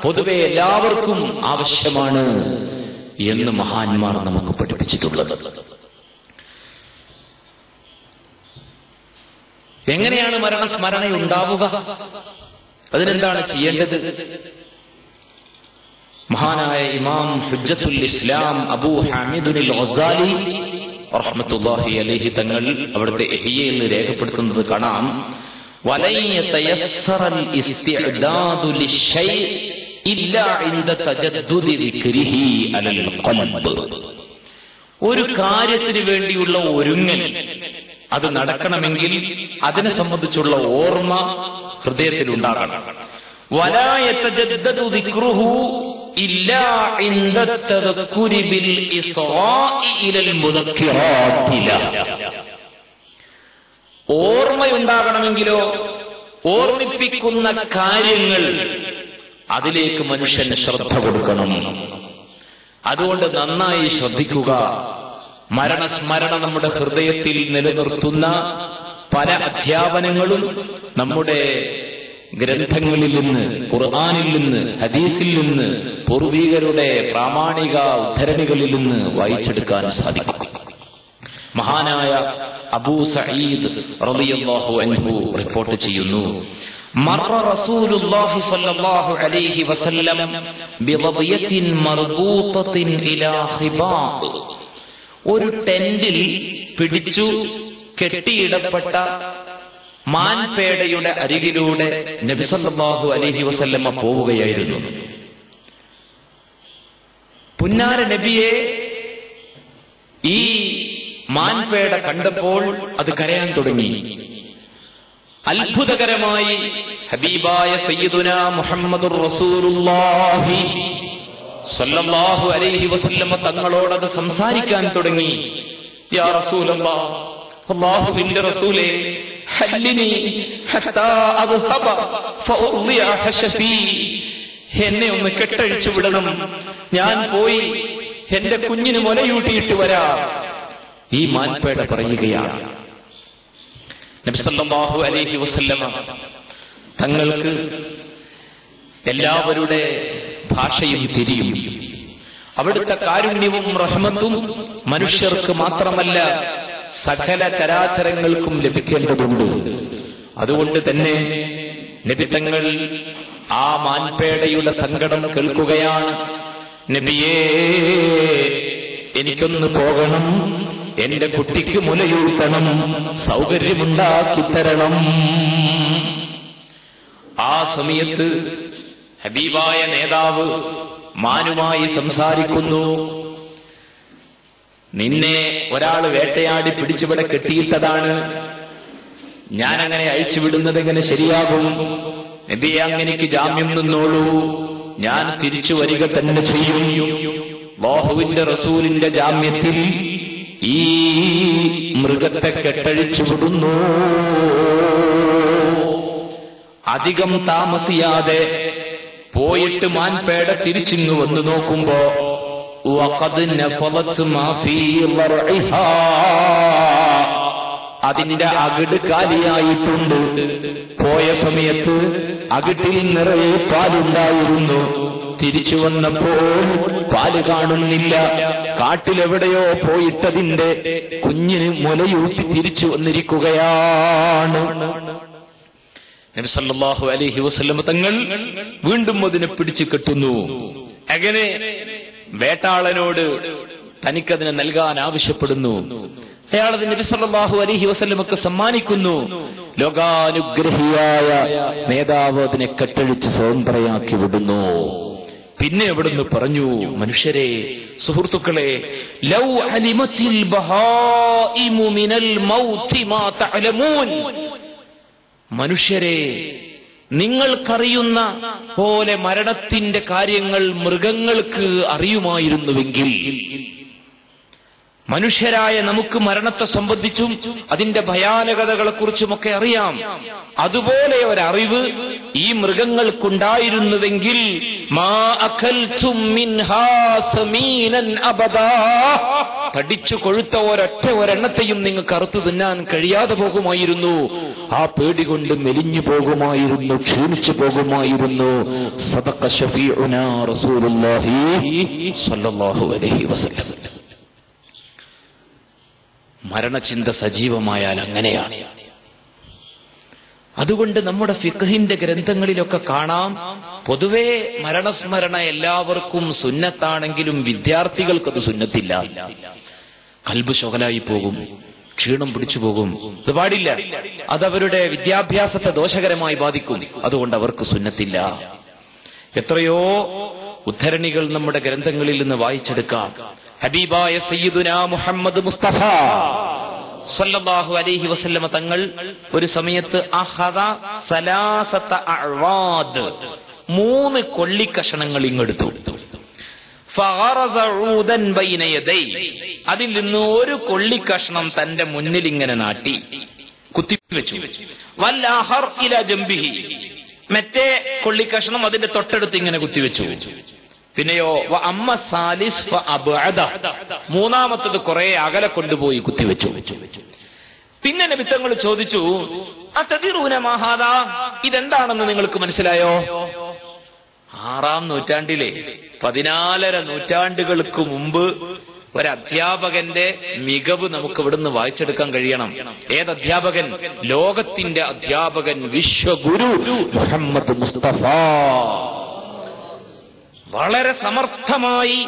പൊതുവെ എല്ലാവർക്കും ആവശ്യമാണ് എന്ന് മഹാന്മാർ നമുക്ക് പഠിപ്പിച്ചിട്ടുള്ളത്. എങ്ങനെയാണ് മരണസ്മരണയുണ്ടാവുക? അതിനെന്താണ് ചെയ്യേണ്ടത്? മഹാനായ ഇമാം ഹുജ്ജത്തുൽ ഇസ്ലാം അബൂ ഹാമിദുൽ ഗസാലി റഹ്മത്തുള്ളാഹി അലൈഹി തങ്ങൾ അവിടുത്തെ ഇഹ്യയിൽ രേഖപ്പെടുത്തുന്നത് കാണാം. വലൻ യതയസ്സറൽ ഇസ്തിഅദാദു ലിശ്ശൈഇ ഇല്ലാ ഇൻദ തജദ്ദുദി ദിക്രിഹി അലൽ ഖൽബ്. ഒരു കാര്യത്തിന് വേണ്ടിയുള്ള ഒരുങ്ങൽ അത് നടക്കണമെങ്കിൽ അതിനെ സംബന്ധിച്ചുള്ള ഓർമ്മ ഹൃദയത്തിൽ ഉണ്ടാകണം. വലാ യതജദ്ദദു ദിക്റുഹു ഇല്ലാ ഇൻദ തദക്കുരി ബിൽ ഇസ്റാഇ ഇലൽ മുദക്കിറാതില. ഓർമ്മയുണ്ടാകണമെങ്കിലോ ഓർമ്മിപ്പിക്കുന്ന കാര്യങ്ങൾ അതിലേക്ക് മനുഷ്യൻ ശ്രദ്ധ കൊടുക്കണം. അതുകൊണ്ട് നന്നായി ശ്രദ്ധിക്കുക. മരണസ്മരണ നമ്മുടെ ഹൃദയത്തിൽ നിലനിർത്തുന്ന പല അധ്യാപനങ്ങളും നമ്മുടെ ഗ്രന്ഥങ്ങളിൽ നിന്ന്, ഖുർആനിൽ നിന്ന്, ഹദീസിൽ നിന്ന്, പൂർവികരുടെ പ്രാമാണിക ഉദ്ധരണികളിൽ നിന്ന് വായിച്ചെടുക്കാൻ സാധിക്കും. മഹാനായ അബൂ സഈദ് റളിയല്ലാഹു അൻഹു റിപ്പോർട്ട് ചെയ്യുന്നു, മറ റസൂലുള്ളാഹി സ്വല്ലല്ലാഹു അലൈഹി വസല്ലം ബിവദിയത്തിൻ മർബൂതത്തിൻ ഇലാ ഖിബാദ്. ഒരു ടെന്റിൽ പിടിച്ചു കെട്ടിയിടപ്പെട്ട മാൻപേടയുടെ അരികിലൂടെ നബി സല്ലല്ലാഹു അലൈഹി വസല്ലമ പോവുകയായിരുന്നു. പുന്നാര നബിയെ ഈ മാൻപേട കണ്ടപ്പോൾ അത് കരയാൻ തുടങ്ങി. അത്ഭുതകരമായി ഹബീബായ സയ്യിദുനാ മുഹമ്മദുർ റസൂലുള്ളാഹി സല്ലല്ലാഹു അലൈഹി വസല്ലമ തങ്ങളോടത് സംസാരിക്കാൻ തുടങ്ങി. യാ റസൂലല്ലാഹ്, അല്ലാഹുവിന്റെ റസൂലേ, ഹല്ലിനി ഹത്താ അദ്ഹബ ഫഉർദിയ ഹശഫി. എന്നെ ഒന്ന് കെട്ടഴിച്ചു വിടണം, ഞാൻ പോയി എന്റെ കുഞ്ഞിന് മുലയൂട്ടിയിട്ട് വരാം. ഈ മാൻപേട പറയുകയാണ്. നബി സല്ലല്ലാഹു അലൈഹി വസല്ലമ തങ്ങൾക്ക് എല്ലാവരുടെ ഭാഷയും തിരിയും. അവിടുത്തെ കാരുണ്യവും റഹ്മത്തും മനുഷ്യർക്ക് മാത്രമല്ല സകല ചരാചരങ്ങൾക്കും ലഭിക്കേണ്ടതുണ്ട്. അതുകൊണ്ട് തന്നെ നബി തങ്ങൾ ആ മാൻപേടയുടെ സങ്കടം കേൾക്കുകയാണ്. നബിയേ, എനിക്കൊന്ന് പോകണം, എന്റെ കുട്ടിക്ക് മുലയൂട്ടണം, സൗകര്യമുണ്ടാക്കി തരണം. ആ സമയത്ത് ഹബീബായ നേതാവ് മാനുമായി സംസാരിക്കുന്നു. നിന്നെ ഒരാൾ വേട്ടയാടി പിടിച്ചിവിടെ കെട്ടിയിട്ടതാണ്, ഞാനങ്ങനെ അഴിച്ചുവിടുന്നത് എങ്ങനെ ശരിയാകും? നബിയെ, അങ്ങനെക്ക് ജാമ്യം നിന്നോളൂ, ഞാൻ തിരിച്ചു വരിക തന്നെ ചെയ്യും. അല്ലാഹുവിന്റെ റസൂലിന്റെ ജാമ്യത്തിൽ ഈ മൃഗത്തെ കെട്ടഴിച്ചു വിടുന്നു. അധികം താമസിയാതെ പോയിട്ട് മാൻപേട തിരിച്ചിങ്ങ് വന്നു നോക്കുമ്പോ അതിന്റെ അകിട് കാലിയായിട്ടുണ്ട്. പോയ സമയത്ത് അകിട്ടിൽ നിറയെ പാലുണ്ടായിരുന്നു. തിരിച്ചു വന്നപ്പോൾ പാല് കാണുന്നില്ല. കാട്ടിലെവിടെയോ പോയിട്ടതിന്റെ കുഞ്ഞിന് മുലയൂട്ടി തിരിച്ചു വന്നിരിക്കുകയാണ്. നബി സല്ലല്ലാഹു അലൈഹി വസല്ലം തങ്ങൾ വീണ്ടും അതിനെ പിടിച്ചു കെട്ടുന്നു. അങ്ങനെ വേട്ടാളനോട് തനിക്കതിനെ നൽകാൻ ആവശ്യപ്പെടുന്നു. അയാളത് നബി സല്ലല്ലാഹു അലൈഹി വസല്ലമക്ക് സമ്മാനിക്കുന്നു. ലോകാനുഗ്രഹിയായ നേതാവ് അതിനെ കെട്ടഴിച്ച് സ്വതന്ത്രയാക്കി വിടുന്നു. പിന്നെ എവിടുന്ന് പറഞ്ഞു, മനുഷ്യരെ, സുഹൃത്തുക്കളെ, ലൗ അലിമത്തിൽ ബഹായിമു മിനൽ മൗതി മാ തഅലമൂൻ. മനുഷ്യരെ, നിങ്ങൾക്കറിയുന്ന പോലെ മരണത്തിന്റെ കാര്യങ്ങൾ മൃഗങ്ങൾക്ക് അറിയുമായിരുന്നുവെങ്കിൽ, മനുഷ്യരായ നമുക്ക് മരണത്തെ സംബന്ധിച്ചും അതിന്റെ ഭയാനകതകളെക്കുറിച്ചുമൊക്കെ അറിയാം. അതുപോലെ ഒരറിവ് ഈ മൃഗങ്ങൾക്കുണ്ടായിരുന്നുവെങ്കിൽ മാ അകൽതും മിൻഹാ സമീനൻ അബദാ, തടിച്ചു കൊഴുത്ത ഒരെണ്ണത്തെയും നിങ്ങൾക്ക് അറുത്തു തിന്നാൻ കഴിയാതെ പോകുമായിരുന്നു. ആ പേടി കൊണ്ട് മെലിഞ്ഞു പോകുമായിരുന്നു, ക്ഷീണിച്ചു പോകുമായിരുന്നു. സദഖ ശഫീഉനാ റസൂലുള്ളാഹി സ്വല്ലല്ലാഹു അലൈഹി വസല്ലം. മരണചിന്ത സജീവമായാൽ അങ്ങനെയാണ്. അതുകൊണ്ട് നമ്മുടെ ഫിഖ്ഹിന്റെ ഗ്രന്ഥങ്ങളിലൊക്കെ കാണാം, പൊതുവേ മരണസ്മരണ എല്ലാവർക്കും സുന്നത്താണെങ്കിലും വിദ്യാർത്ഥികൾക്കത് സുന്നത്തില്ല. കൽബ് ശോകലായി പോകും, ക്ഷീണം പിടിച്ചു പോകും. ഇത് പാടില്ല. അതവരുടെ വിദ്യാഭ്യാസത്തെ ദോഷകരമായി ബാധിക്കും. അതുകൊണ്ട് അവർക്ക് സുന്നത്തില്ല. എത്രയോ ഉദ്ധരണികൾ നമ്മുടെ ഗ്രന്ഥങ്ങളിൽ നിന്ന് വായിച്ചെടുക്കാം. ഹബീബായ സയ്യിദുനാ മുഹമ്മദ് മുസ്തഫ സല്ലല്ലാഹു അലൈഹി വസല്ലമ തങ്ങൾ ഒരു സമയത്ത് അഖദ സലാസത അഅവാദ്, 3 കൊള്ളിക്കഷണങ്ങൾ ഇങ്ങെടുത്തു. ഫഗറസ ഊദൻ ബൈന യദൈ, അതിൽ നിന്ന് ഒരു കൊള്ളിക്കഷണം തന്റെ മുന്നിൽ ഇങ്ങനെ നാട്ടി കുത്തിവെച്ചു. വല്ലഹർ ഇലാ ജംബിഹി, മറ്റേ കൊള്ളിക്കഷണം അതിന്റെ തൊട്ടടുത്ത് ഇങ്ങനെ കുത്തിവെച്ചു. പിന്നെയോ അമ്മ സാലിസ് ഫഅബഅദ, മൂന്നാമത്തത് കുറെ അകലെ കൊണ്ടുപോയി കുത്തിവെച്ചു. പിന്നെ നബി തങ്ങൾ ചോദിച്ചു, അതദിറൂന മാ ഹാദാ, ഇതെന്താണെന്ന് നിങ്ങൾക്ക് മനസ്സിലായോ? 6-ാം നൂറ്റാണ്ടിലെ 14 നൂറ്റാണ്ടുകൾക്ക് മുമ്പ് ഒരധ്യാപകന്റെ മികവ് നമുക്ക് ഇവിടുന്ന് വായിച്ചെടുക്കാൻ കഴിയണം. ഏതധ്യാപകൻ? ലോകത്തിന്റെ അധ്യാപകൻ, വിശ്വഗുരു മുഹമ്മദ് മുസ്തഫ. വളരെ സമർത്ഥമായി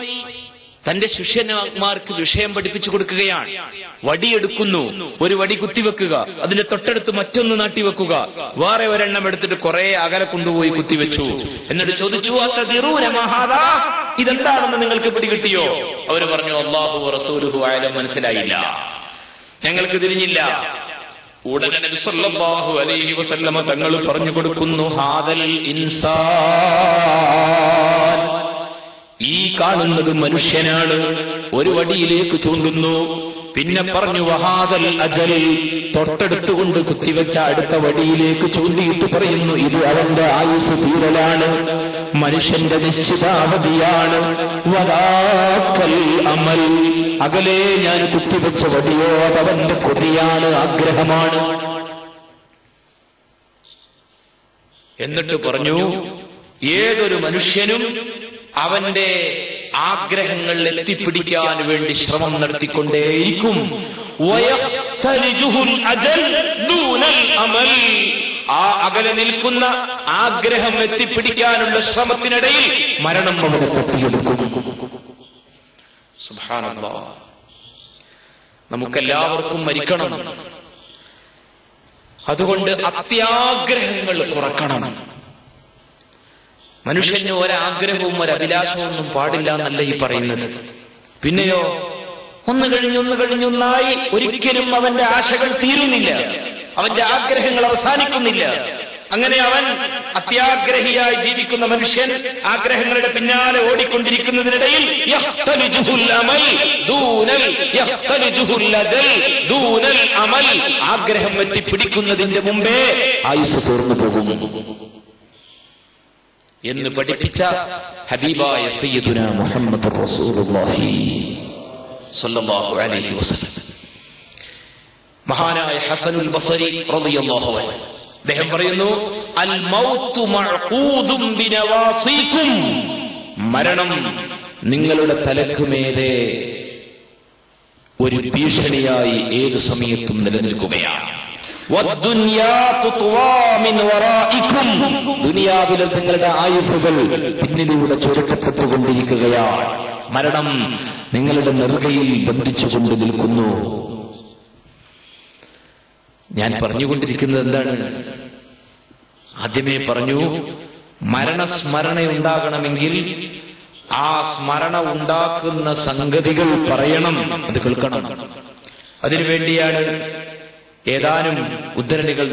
തന്റെ ശിഷ്യന്മാർക്ക് വിഷയം പഠിപ്പിച്ചു കൊടുക്കുകയാണ്. വടിയെടുക്കുന്നു, ഒരു വടി കുത്തിവെക്കുക, അതിന്റെ തൊട്ടടുത്ത് മറ്റൊന്ന് നാട്ടിവെക്കുക, വേറെ ഒരെണ്ണം എടുത്തിട്ട് കുറെ അകലെ കൊണ്ടുപോയി കുത്തിവെച്ചു. എന്നിട്ട് ചോദിച്ചു, അതദിറൂന മാ ഹാദാ, ഇതെന്താണെന്ന് നിങ്ങൾക്ക് പിടികിട്ടിയോ? അവർ പറഞ്ഞു, അല്ലാഹു റസൂലുഹു അഅലം, മനസ്സിലായില്ല, ഞങ്ങൾക്ക് തിരിഞ്ഞില്ല. ഉടനെ നബി സല്ലല്ലാഹു അലൈഹി വസല്ലമ തങ്ങൾ പറഞ്ഞു കൊടുക്കുന്നു, ഹാദൽ ഇൻസാൻ, ഈ കാണുന്നത് മനുഷ്യനാണ്. ഒരു വടിയിലേക്ക് ചൂണ്ടുന്നു. പിന്നെ പറഞ്ഞു, വഹാദൽ അജൽ, തൊട്ടടുത്തുകൊണ്ട് കുത്തിവെച്ച അടുത്ത വടിയിലേക്ക് ചൂണ്ടിയിട്ട് പറയുന്നു, ഇത് അവന്റെ ആയുസ് തീരലാണ്, മനുഷ്യന്റെ നിശ്ചിതാവധിയാണ്. വദാക്കൽ അമൽ, അകലെ ഞാൻ കുത്തിവെച്ച വടിയോ അതവന്റെ കൊതിയാണ്, ആഗ്രഹമാണ്. എന്നിട്ട് പറഞ്ഞു, ഏതൊരു മനുഷ്യനും അവന്റെ ആഗ്രഹങ്ങൾ എത്തിപ്പിടിക്കാൻ വേണ്ടി ശ്രമം നടത്തിക്കൊണ്ടേയിരിക്കും. ആ അകലെ നിൽക്കുന്ന ആഗ്രഹം എത്തിപ്പിടിക്കാനുള്ള ശ്രമത്തിനിടയിൽ മരണം അവനെ തട്ടിയെടുക്കും. സുബ്ഹാനല്ലാഹ്. നമുക്കെല്ലാവർക്കും മരിക്കണം. അതുകൊണ്ട് അത്യാഗ്രഹങ്ങൾ കുറക്കണം. മനുഷ്യന് ഒരാഗ്രഹവും ഒരഭിലാഷവും ഒന്നും പാടില്ല എന്നല്ല ഈ പറയുന്നത്. പിന്നെയോ ഒന്ന് കഴിഞ്ഞൊന്നായി ഒരിക്കലും അവന്റെ ആശകൾ തീരുന്നില്ല, അവന്റെ ആഗ്രഹങ്ങൾ അവസാനിക്കുന്നില്ല. അങ്ങനെ അവൻ അത്യാഗ്രഹിയായി ജീവിക്കുന്ന മനുഷ്യൻ ആഗ്രഹങ്ങളുടെ പിന്നാലെ ഓടിക്കൊണ്ടിരിക്കുന്നതിനിടയിൽ ആഗ്രഹം എത്തിപ്പിടിക്കുന്നതിന്റെ മുമ്പേ ആയുസ് തീർന്നു പോകും എന്ന് പഠിപ്പിച്ച ഹബീബായ സയ്യിദുനാ മുഹമ്മദ് റസൂലുള്ളാഹി സ്വല്ലല്ലാഹു അലൈഹി വസല്ലം. മഹാനായ ഹസനുൽ ബസരി റളിയല്ലാഹു അൻഹു അദ്ദേഹം പറയുന്നു, അൽ മൗതു മഅഖൂദും ബിനവാസികും, മരണം നിങ്ങളുടെ തലക്കുമേലെ ഒരു ഭീഷണിയായി ഏതു സമയത്തും നിലനിൽക്കുകയാണ്. ദുനിയാവിലെ നിങ്ങളുടെ ആയുസ്സുകൾ പിന്നിലൂടെ ചുരുക്കപ്പെട്ടുകൊണ്ടിരിക്കുകയാണ്. മരണം നിങ്ങളുടെ നെറുകയിൽ ബന്ധിച്ചുകൊണ്ട് നിൽക്കുന്നു. ഞാൻ പറഞ്ഞുകൊണ്ടിരിക്കുന്നത് എന്താണ്? ആദ്യമേ പറഞ്ഞു, മരണസ്മരണയുണ്ടാകണമെങ്കിൽ ആ സ്മരണ ഉണ്ടാക്കുന്ന സംഗതികൾ പറയണം, അത് കേൾക്കണം. അതിനുവേണ്ടിയാണ് ഏതാനും ഉദ്ധരണികൾ